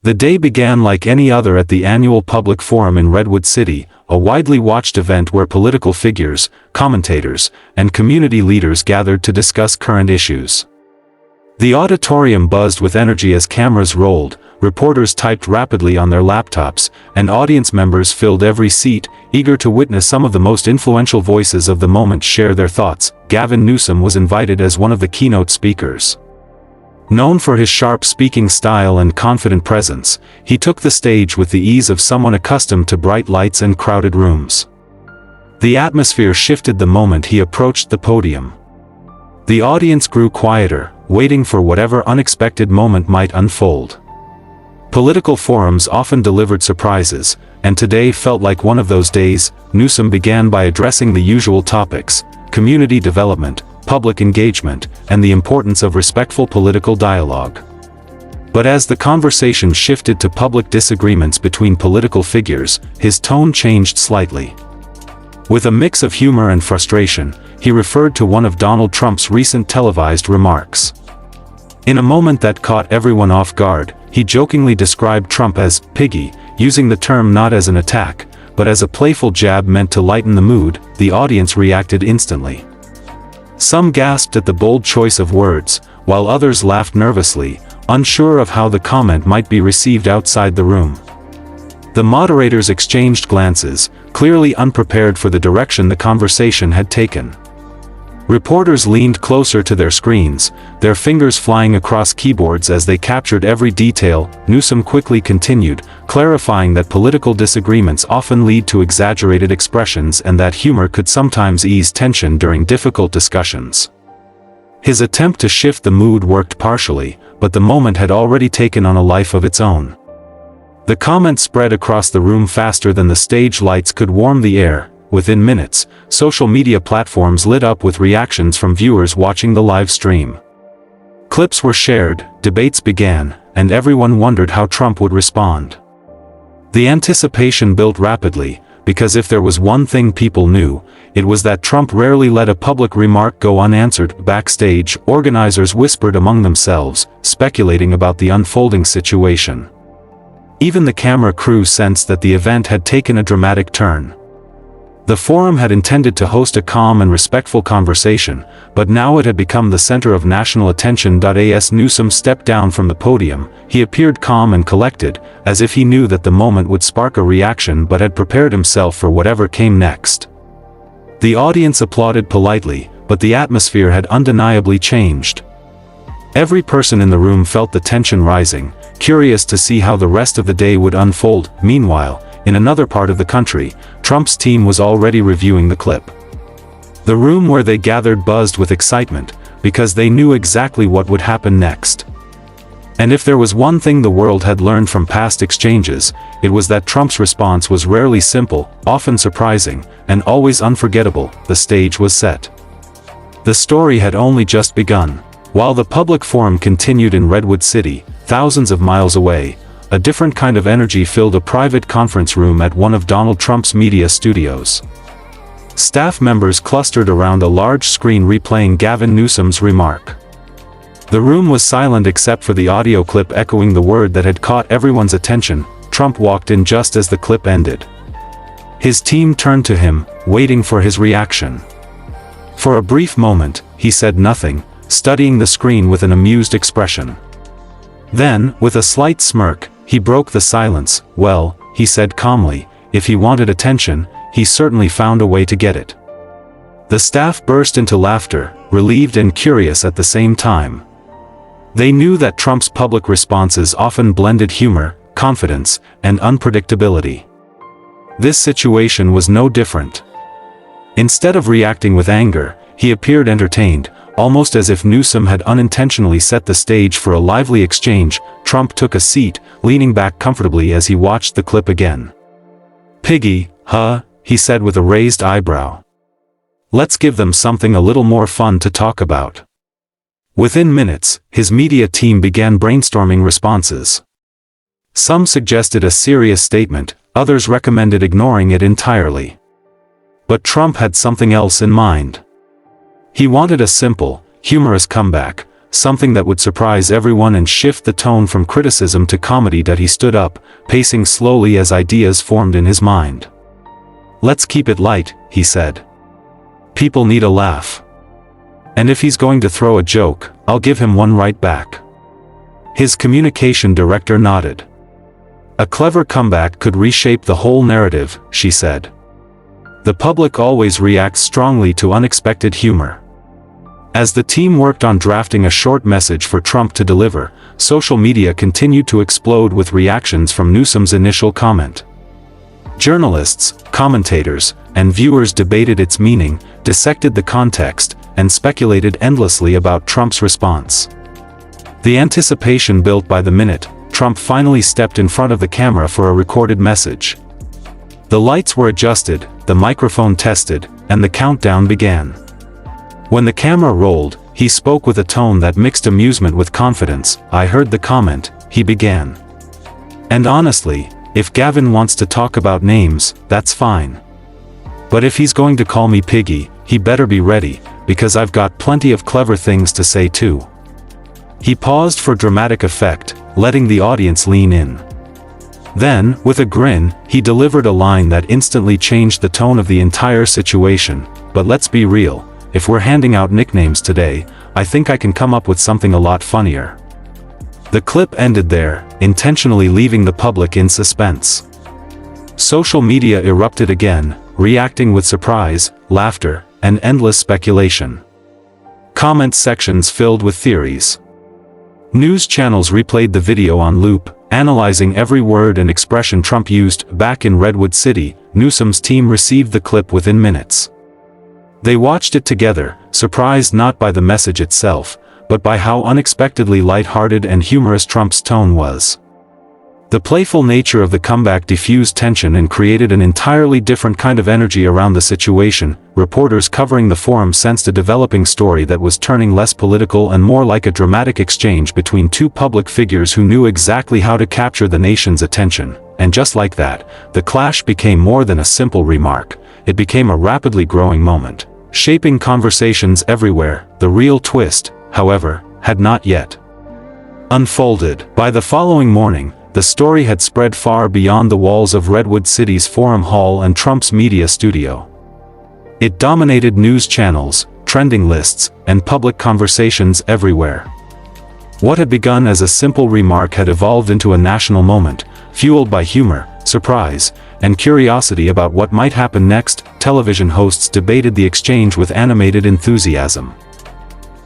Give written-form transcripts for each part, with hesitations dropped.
The day began like any other at the annual public forum in Redwood City, a widely watched event where political figures, commentators, and community leaders gathered to discuss current issues. The auditorium buzzed with energy as cameras rolled, reporters typed rapidly on their laptops, and audience members filled every seat, eager to witness some of the most influential voices of the moment share their thoughts. Gavin Newsom was invited as one of the keynote speakers. Known for his sharp speaking style and confident presence, he took the stage with the ease of someone accustomed to bright lights and crowded rooms. The atmosphere shifted the moment he approached the podium. The audience grew quieter, waiting for whatever unexpected moment might unfold. Political forums often delivered surprises, and today felt like one of those days. Newsom began by addressing the usual topics: community development, public engagement, and the importance of respectful political dialogue. But as the conversation shifted to public disagreements between political figures, his tone changed slightly. With a mix of humor and frustration, he referred to one of Donald Trump's recent televised remarks. In a moment that caught everyone off guard, he jokingly described Trump as Piggy, using the term not as an attack, but as a playful jab meant to lighten the mood. The audience reacted instantly. Some gasped at the bold choice of words, while others laughed nervously, unsure of how the comment might be received outside the room. The moderators exchanged glances, clearly unprepared for the direction the conversation had taken. Reporters leaned closer to their screens, their fingers flying across keyboards as they captured every detail. Newsom quickly continued, clarifying that political disagreements often lead to exaggerated expressions and that humor could sometimes ease tension during difficult discussions. His attempt to shift the mood worked partially, but the moment had already taken on a life of its own. The comment spread across the room faster than the stage lights could warm the air. Within minutes, social media platforms lit up with reactions from viewers watching the live stream. Clips were shared, debates began, and everyone wondered how Trump would respond. The anticipation built rapidly, because if there was one thing people knew, it was that Trump rarely let a public remark go unanswered. Backstage, organizers whispered among themselves, speculating about the unfolding situation. Even the camera crew sensed that the event had taken a dramatic turn. The forum had intended to host a calm and respectful conversation, but now it had become the center of national attention. As Newsom stepped down from the podium, he appeared calm and collected, as if he knew that the moment would spark a reaction but had prepared himself for whatever came next. The audience applauded politely, but the atmosphere had undeniably changed. Every person in the room felt the tension rising, curious to see how the rest of the day would unfold. Meanwhile, in another part of the country, Trump's team was already reviewing the clip. The room where they gathered buzzed with excitement, because they knew exactly what would happen next. And if there was one thing the world had learned from past exchanges, it was that Trump's response was rarely simple, often surprising, and always unforgettable. The stage was set. The story had only just begun. While the public forum continued in Redwood City, thousands of miles away, a different kind of energy filled a private conference room at one of Donald Trump's media studios. Staff members clustered around a large screen replaying Gavin Newsom's remark. The room was silent except for the audio clip echoing the word that had caught everyone's attention. Trump walked in just as the clip ended. His team turned to him, waiting for his reaction. For a brief moment, he said nothing, studying the screen with an amused expression. Then, with a slight smirk, he broke the silence. "Well," he said calmly, "if he wanted attention, he certainly found a way to get it." The staff burst into laughter, relieved and curious at the same time. They knew that Trump's public responses often blended humor, confidence, and unpredictability. This situation was no different. Instead of reacting with anger, he appeared entertained, almost as if Newsom had unintentionally set the stage for a lively exchange. Trump took a seat, leaning back comfortably as he watched the clip again. "Piggy, huh?" he said with a raised eyebrow. "Let's give them something a little more fun to talk about." Within minutes, his media team began brainstorming responses. Some suggested a serious statement, others recommended ignoring it entirely. But Trump had something else in mind. He wanted a simple, humorous comeback, something that would surprise everyone and shift the tone from criticism to comedy. He stood up, pacing slowly as ideas formed in his mind. "Let's keep it light," he said. "People need a laugh. And if he's going to throw a joke, I'll give him one right back." His communication director nodded. "A clever comeback could reshape the whole narrative," she said. "The public always reacts strongly to unexpected humor." As the team worked on drafting a short message for Trump to deliver, social media continued to explode with reactions from Newsom's initial comment. Journalists, commentators, and viewers debated its meaning, dissected the context, and speculated endlessly about Trump's response. The anticipation built by the minute Trump finally stepped in front of the camera for a recorded message. The lights were adjusted, the microphone tested, and the countdown began. When the camera rolled, he spoke with a tone that mixed amusement with confidence. "I heard the comment," he began. "And honestly, if Gavin wants to talk about names, that's fine. But if he's going to call me Piggy, he better be ready, because I've got plenty of clever things to say too." He paused for dramatic effect, letting the audience lean in. Then, with a grin, he delivered a line that instantly changed the tone of the entire situation. "But let's be real. If we're handing out nicknames today, I think I can come up with something a lot funnier." The clip ended there, intentionally leaving the public in suspense. Social media erupted again, reacting with surprise, laughter, and endless speculation. Comment sections filled with theories. News channels replayed the video on loop, analyzing every word and expression Trump used. Back in Redwood City, Newsom's team received the clip within minutes. They watched it together, surprised not by the message itself, but by how unexpectedly light-hearted and humorous Trump's tone was. The playful nature of the comeback diffused tension and created an entirely different kind of energy around the situation. Reporters covering the forum sensed a developing story that was turning less political and more like a dramatic exchange between two public figures who knew exactly how to capture the nation's attention. And just like that, the clash became more than a simple remark. It became a rapidly growing moment, shaping conversations everywhere. The real twist, however, had not yet unfolded. By the following morning, the story had spread far beyond the walls of Redwood City's Forum Hall and Trump's media studio. It dominated news channels, trending lists, and public conversations everywhere. What had begun as a simple remark had evolved into a national moment, fueled by humor, surprise, and curiosity about what might happen next. Television hosts debated the exchange with animated enthusiasm.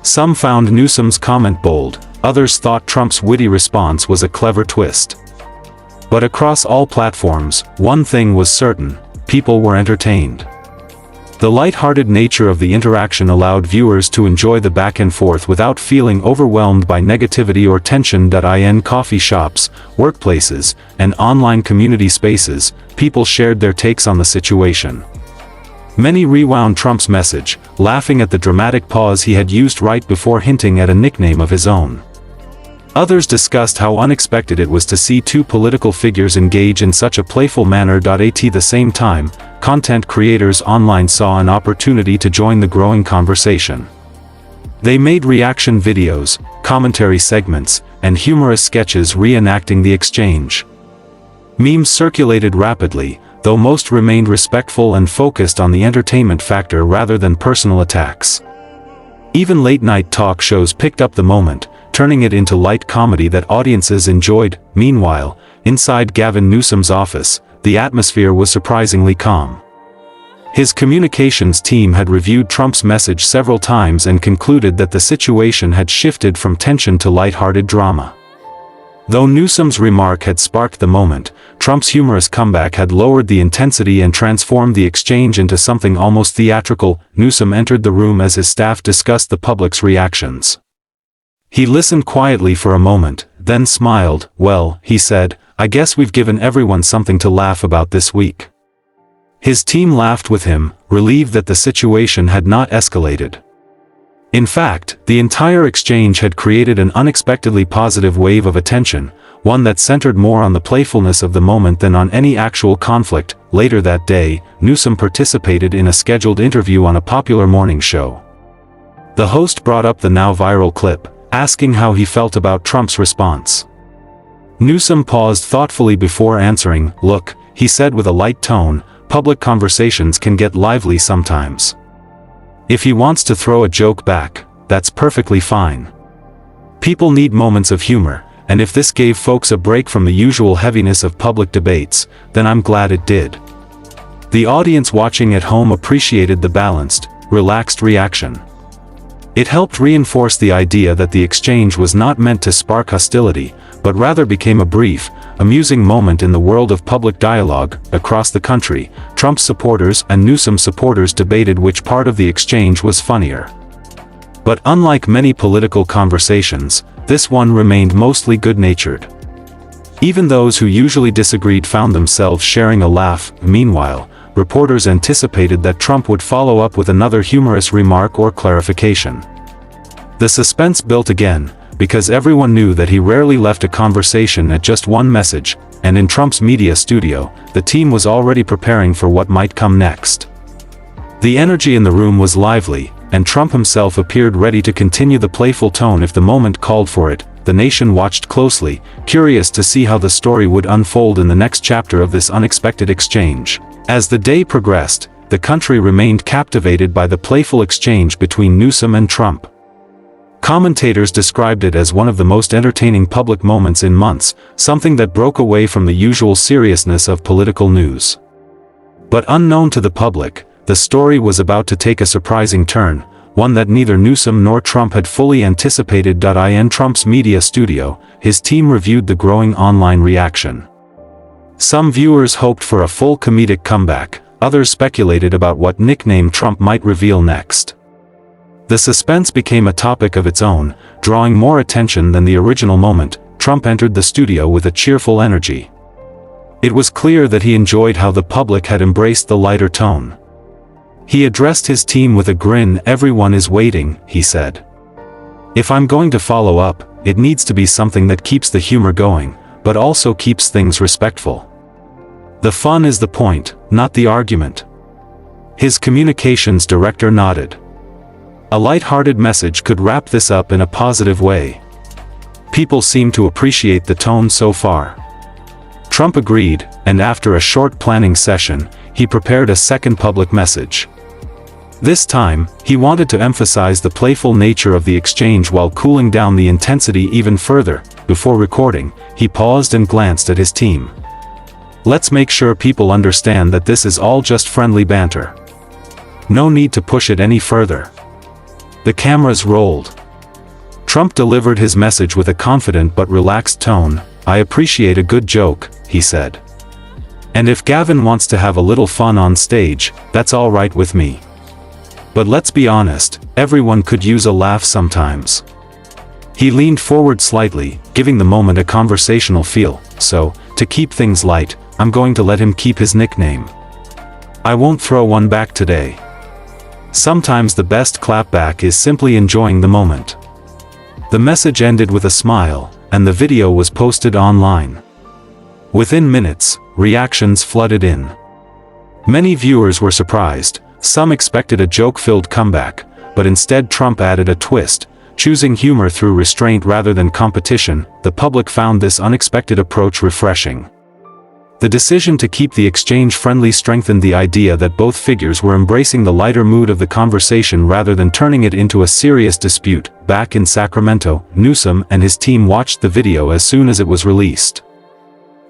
Some found Newsom's comment bold, others thought Trump's witty response was a clever twist. But across all platforms, one thing was certain: people were entertained. The light-hearted nature of the interaction allowed viewers to enjoy the back and forth without feeling overwhelmed by negativity or tension. In coffee shops, workplaces, and online community spaces, people shared their takes on the situation. Many rewound Trump's message, laughing at the dramatic pause he had used right before hinting at a nickname of his own. Others discussed how unexpected it was to see two political figures engage in such a playful manner. At the same time, content creators online saw an opportunity to join the growing conversation. They made reaction videos, commentary segments, and humorous sketches reenacting the exchange. Memes circulated rapidly, though most remained respectful and focused on the entertainment factor rather than personal attacks. Even late-night talk shows picked up the moment, turning it into light comedy that audiences enjoyed. Meanwhile, inside Gavin Newsom's office, the atmosphere was surprisingly calm. His communications team had reviewed Trump's message several times and concluded that the situation had shifted from tension to light-hearted drama. Though Newsom's remark had sparked the moment, Trump's humorous comeback had lowered the intensity and transformed the exchange into something almost theatrical. Newsom entered the room as his staff discussed the public's reactions. He listened quietly for a moment, then smiled. "Well," he said, "I guess we've given everyone something to laugh about this week." His team laughed with him, relieved that the situation had not escalated. In fact, the entire exchange had created an unexpectedly positive wave of attention, one that centered more on the playfulness of the moment than on any actual conflict. Later that day, Newsom participated in a scheduled interview on a popular morning show. The host brought up the now viral clip, asking how he felt about Trump's response. Newsom paused thoughtfully before answering. "Look," he said with a light tone, "public conversations can get lively sometimes. If he wants to throw a joke back, that's perfectly fine. People need moments of humor, and if this gave folks a break from the usual heaviness of public debates, then I'm glad it did." The audience watching at home appreciated the balanced, relaxed reaction. It helped reinforce the idea that the exchange was not meant to spark hostility, but rather became a brief, amusing moment in the world of public dialogue. Across the country, Trump supporters and Newsom supporters debated which part of the exchange was funnier. But unlike many political conversations, this one remained mostly good-natured. Even those who usually disagreed found themselves sharing a laugh. Meanwhile, reporters anticipated that Trump would follow up with another humorous remark or clarification. The suspense built again, because everyone knew that he rarely left a conversation at just one message, and in Trump's media studio, the team was already preparing for what might come next. The energy in the room was lively, and Trump himself appeared ready to continue the playful tone if the moment called for it. The nation watched closely, curious to see how the story would unfold in the next chapter of this unexpected exchange. As the day progressed, the country remained captivated by the playful exchange between Newsom and Trump. Commentators described it as one of the most entertaining public moments in months, something that broke away from the usual seriousness of political news. But unknown to the public, the story was about to take a surprising turn, one that neither Newsom nor Trump had fully anticipated. In Trump's media studio, his team reviewed the growing online reaction. Some viewers hoped for a full comedic comeback, others speculated about what nickname Trump might reveal next. The suspense became a topic of its own, drawing more attention than the original moment. Trump entered the studio with a cheerful energy. It was clear that he enjoyed how the public had embraced the lighter tone. He addressed his team with a grin. "Everyone is waiting," he said. "If I'm going to follow up, it needs to be something that keeps the humor going, but also keeps things respectful. The fun is the point, not the argument." His communications director nodded. A light-hearted message could wrap this up in a positive way. People seem to appreciate the tone so far. Trump agreed, and after a short planning session, he prepared a second public message. This time, he wanted to emphasize the playful nature of the exchange while cooling down the intensity even further. Before recording, he paused and glanced at his team. "Let's make sure people understand that this is all just friendly banter. No need to push it any further." The cameras rolled. Trump delivered his message with a confident but relaxed tone. "I appreciate a good joke," he said. "And if Gavin wants to have a little fun on stage, that's all right with me. But let's be honest, everyone could use a laugh sometimes." He leaned forward slightly, giving the moment a conversational feel. "So, to keep things light, I'm going to let him keep his nickname. I won't throw one back today. Sometimes the best clapback is simply enjoying the moment." The message ended with a smile, and the video was posted online. Within minutes, reactions flooded in. Many viewers were surprised. Some expected a joke-filled comeback, but instead Trump added a twist, choosing humor through restraint rather than competition. The public found this unexpected approach refreshing. The decision to keep the exchange friendly strengthened the idea that both figures were embracing the lighter mood of the conversation rather than turning it into a serious dispute. Back in Sacramento, Newsom and his team watched the video as soon as it was released.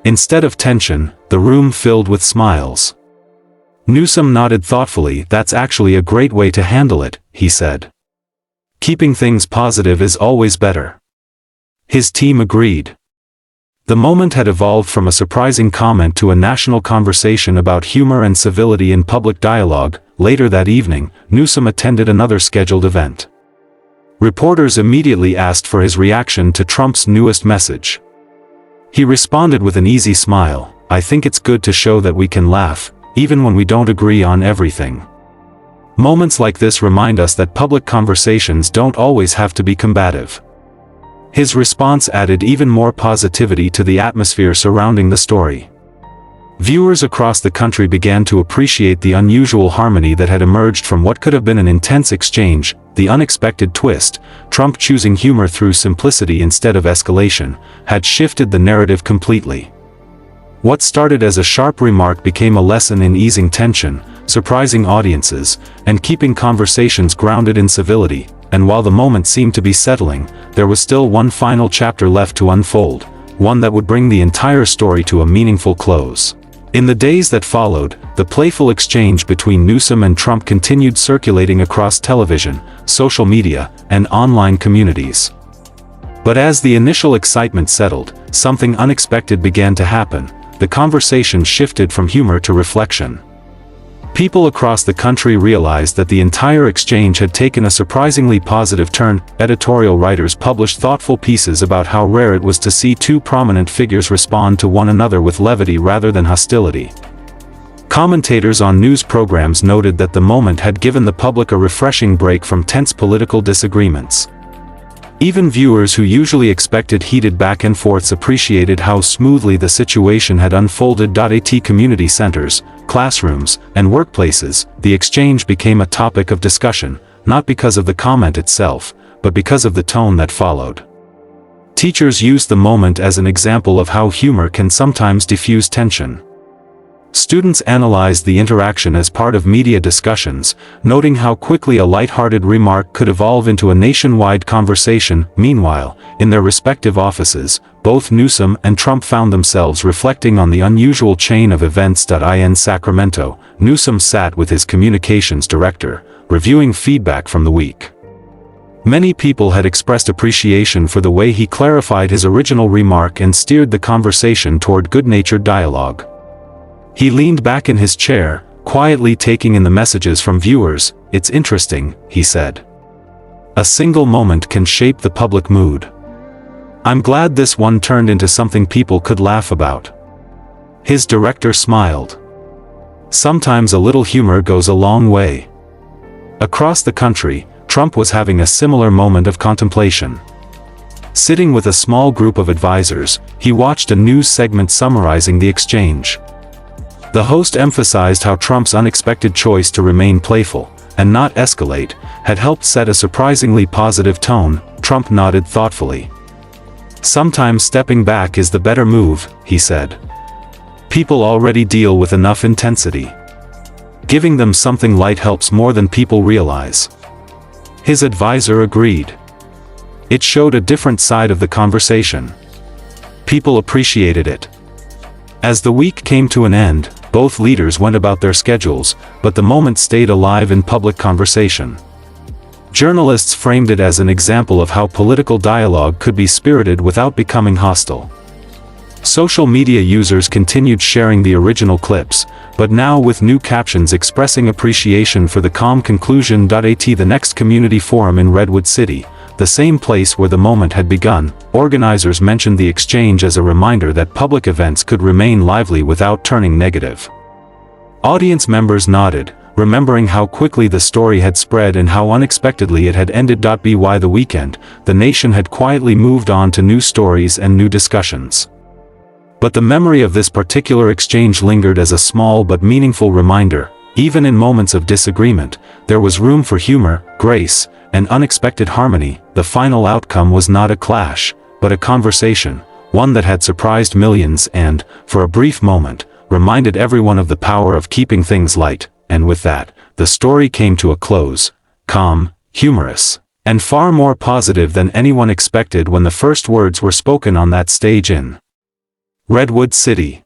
Instead of tension, the room filled with smiles. Newsom nodded thoughtfully. "That's actually a great way to handle it," he said. "Keeping things positive is always better." His team agreed. The moment had evolved from a surprising comment to a national conversation about humor and civility in public dialogue. Later that evening, Newsom attended another scheduled event. Reporters immediately asked for his reaction to Trump's newest message. He responded with an easy smile. "I think it's good to show that we can laugh, even when we don't agree on everything." Moments like this remind us that public conversations don't always have to be combative. His response added even more positivity to the atmosphere surrounding the story. Viewers across the country began to appreciate the unusual harmony that had emerged from what could have been an intense exchange. The unexpected twist, Trump choosing humor through simplicity instead of escalation, had shifted the narrative completely. What started as a sharp remark became a lesson in easing tension, surprising audiences, and keeping conversations grounded in civility. And while the moment seemed to be settling, there was still one final chapter left to unfold, one that would bring the entire story to a meaningful close. In the days that followed, the playful exchange between Newsom and Trump continued circulating across television, social media, and online communities. But as the initial excitement settled, something unexpected began to happen. The conversation shifted from humor to reflection. People across the country realized that the entire exchange had taken a surprisingly positive turn. Editorial writers published thoughtful pieces about how rare it was to see two prominent figures respond to one another with levity rather than hostility. Commentators on news programs noted that the moment had given the public a refreshing break from tense political disagreements. Even viewers who usually expected heated back and forths appreciated how smoothly the situation had unfolded. At community centers, classrooms, and workplaces, the exchange became a topic of discussion, not because of the comment itself, but because of the tone that followed. Teachers used the moment as an example of how humor can sometimes diffuse tension. Students analyzed the interaction as part of media discussions, noting how quickly a light-hearted remark could evolve into a nationwide conversation. Meanwhile, in their respective offices, both Newsom and Trump found themselves reflecting on the unusual chain of events. In Sacramento, Newsom sat with his communications director, reviewing feedback from the week. Many people had expressed appreciation for the way he clarified his original remark and steered the conversation toward good-natured dialogue. He leaned back in his chair, quietly taking in the messages from viewers. "It's interesting," he said. "A single moment can shape the public mood. I'm glad this one turned into something people could laugh about." His director smiled. Sometimes a little humor goes a long way. Across the country, Trump was having a similar moment of contemplation. Sitting with a small group of advisors, he watched a news segment summarizing the exchange. The host emphasized how Trump's unexpected choice to remain playful, and not escalate, had helped set a surprisingly positive tone. Trump nodded thoughtfully. "Sometimes stepping back is the better move," he said. "People already deal with enough intensity. Giving them something light helps more than people realize." His advisor agreed. It showed a different side of the conversation. People appreciated it. As the week came to an end, both leaders went about their schedules, but the moment stayed alive in public conversation. Journalists framed it as an example of how political dialogue could be spirited without becoming hostile. Social media users continued sharing the original clips, but now with new captions expressing appreciation for the calm conclusion. At the next community forum in Redwood City, the same place where the moment had begun, organizers mentioned the exchange as a reminder that public events could remain lively without turning negative. Audience members nodded, remembering how quickly the story had spread and how unexpectedly it had ended. By the weekend, the nation had quietly moved on to new stories and new discussions. But the memory of this particular exchange lingered as a small but meaningful reminder. Even in moments of disagreement, there was room for humor, grace, and unexpected harmony. The final outcome was not a clash, but a conversation, one that had surprised millions and, for a brief moment, reminded everyone of the power of keeping things light. And with that, the story came to a close, calm, humorous, and far more positive than anyone expected when the first words were spoken on that stage in Redwood City.